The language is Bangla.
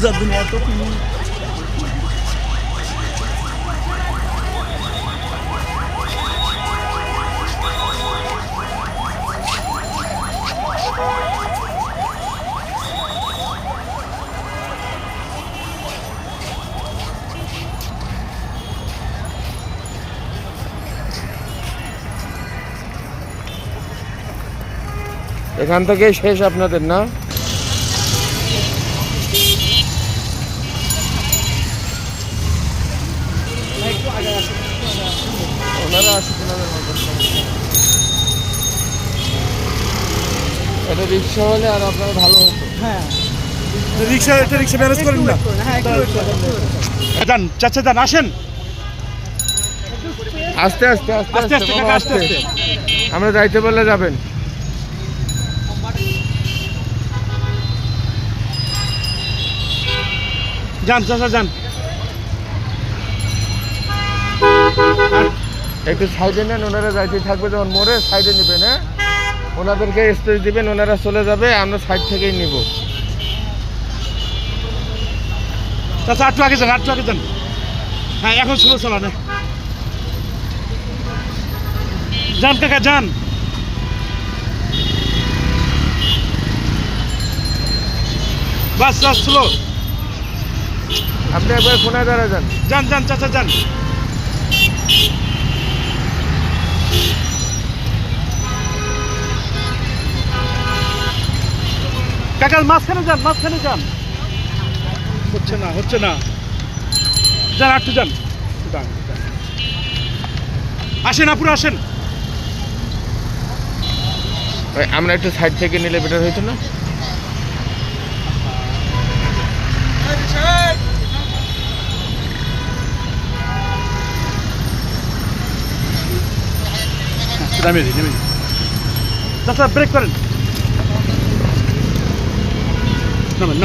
বোঝার দিনে এত এখান থেকেই শেষ আপনাদের না? ওনারা 80 কিলোমিটার মতো। এটা রিক্সা হলে আর আপনার ভালো হতো। হ্যাঁ রিক্সা ম্যানেজ করেন না। যান চাচা যান আসেন আস্তে আস্তে আস্তে আস্তে আস্তে কাকা আস্তে আস্তে আমরা যাইতে বললে যাবেন। যান চাচা যান একটু সাইডে নেন, ওনারা যাইতে থাকবে, যখন মোড়ে সাইডে নেবেন। হ্যাঁ, ওনাদেরকে স্পেস দিবেন, ওনারা চলে যাবে, আমরা সাইড থেকেই নিব। চাচা একটু আগে যান হ্যাঁ এখন স্লো চালান যান কাকা যান বাস স্লো আপনি একবার কোনায় দাঁড়া যান। যান চাচা যান কাকা মাঝখানে যান হচ্ছে না যান একটু যান আসেন আপুরা আসেন আমরা একটু সাইড থেকে নিলে বেটার হইতো না? নেমে চাচা ব্রেক করেন নামেন